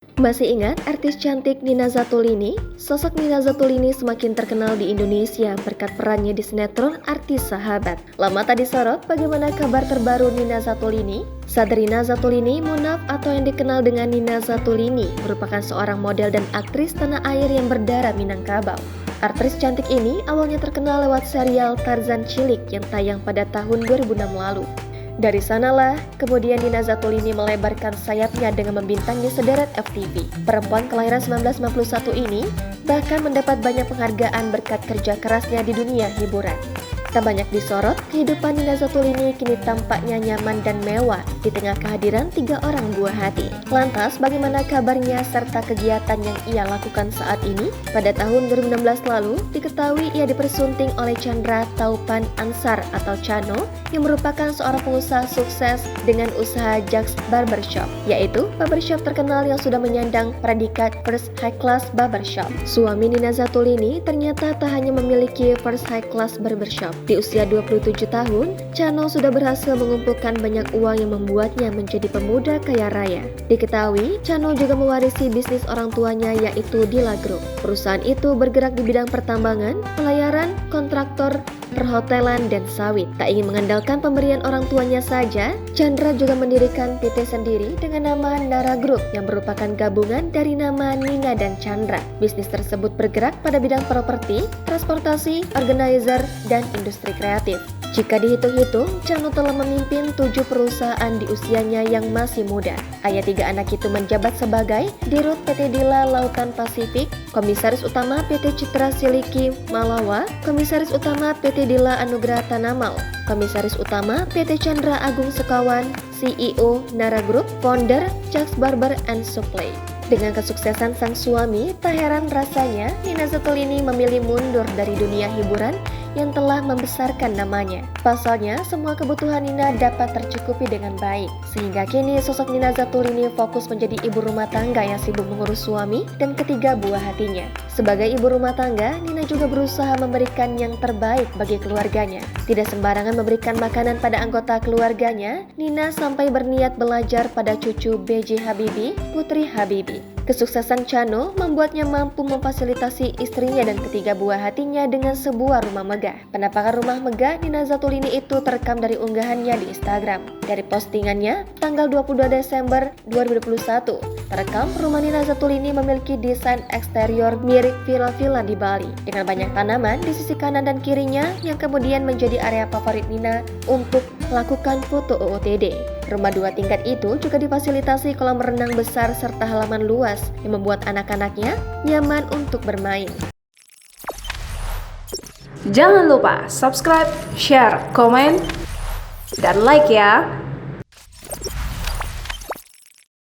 Masih ingat artis cantik Nina Zatulini? Sosok Nina Zatulini semakin terkenal di Indonesia berkat perannya di sinetron Artis Sahabat. Lama tak disorot, bagaimana kabar terbaru Nina Zatulini? Sabrina Zatulini Munaf atau yang dikenal dengan Nina Zatulini merupakan seorang model dan aktris tanah air yang berdarah Minangkabau. Aktris cantik ini awalnya terkenal lewat serial Tarzan Cilik yang tayang pada tahun 2006 lalu. Dari sanalah, kemudian Nina Zatulini melebarkan sayapnya dengan membintangi sederet FTV. Perempuan kelahiran 1991 ini bahkan mendapat banyak penghargaan berkat kerja kerasnya di dunia hiburan. Tak banyak disorot, kehidupan Nina Zatulini kini tampaknya nyaman dan mewah di tengah kehadiran 3 orang buah hati. Lantas, bagaimana kabarnya serta kegiatan yang ia lakukan saat ini? Pada tahun 2016 lalu, diketahui ia dipersunting oleh Chandra Taupan Ansar atau Chano yang merupakan seorang pengusaha sukses dengan usaha Jax Barbershop, yaitu barbershop terkenal yang sudah menyandang predikat First High Class Barbershop. Suami Nina Zatulini ternyata tak hanya memiliki First High Class Barbershop. Di usia 27 tahun, Chano sudah berhasil mengumpulkan banyak uang yang membuatnya menjadi pemuda kaya raya. Diketahui, Chano juga mewarisi bisnis orang tuanya yaitu Dilla Group. Perusahaan itu bergerak di bidang pertambangan, pelayaran, kontraktor, perhotelan, dan sawit. Tak ingin mengandalkan pemberian orang tuanya saja, Chandra juga mendirikan PT sendiri dengan nama Nara Group yang merupakan gabungan dari nama Nina dan Chandra. Bisnis tersebut bergerak pada bidang properti, transportasi, organizer, dan industri kreatif. Jika dihitung-hitung, Chano telah memimpin 7 perusahaan di usianya yang masih muda. Ayah 3 anak itu menjabat sebagai Dirut PT Dilla Lautan Pasifik, Komisaris Utama PT Citra Siliki Malawa, Komisaris Utama PT Dilla Anugrah Tanamal, Komisaris Utama PT Chandra Agung Sekawan, CEO Nara Group, Founder Jax Barber and Supply. Dengan kesuksesan sang suami, tak heran rasanya Nina Zatulini memilih mundur dari dunia hiburan yang telah membesarkan namanya. Pasalnya, semua kebutuhan Nina dapat tercukupi dengan baik. Sehingga kini sosok Nina Zatulini fokus menjadi ibu rumah tangga yang sibuk mengurus suami dan ketiga buah hatinya. Sebagai ibu rumah tangga, Nina juga berusaha memberikan yang terbaik bagi keluarganya. Tidak sembarangan memberikan makanan pada anggota keluarganya, Nina sampai berniat belajar pada cucu B.J. Habibie, Putri Habibie. Kesuksesan Chano membuatnya mampu memfasilitasi istrinya dan ketiga buah hatinya dengan sebuah rumah megah. Penampakan rumah megah Nina Zatulini itu terekam dari unggahannya di Instagram. Dari postingannya, tanggal 22 Desember 2021, terekam rumah Nina Zatulini memiliki desain eksterior mirip villa-villa di Bali, dengan banyak tanaman di sisi kanan dan kirinya yang kemudian menjadi area favorit Nina untuk melakukan foto OOTD. Rumah 2 tingkat itu juga difasilitasi kolam renang besar serta halaman luas yang membuat anak-anaknya nyaman untuk bermain. Jangan lupa subscribe, share, komen, dan like ya!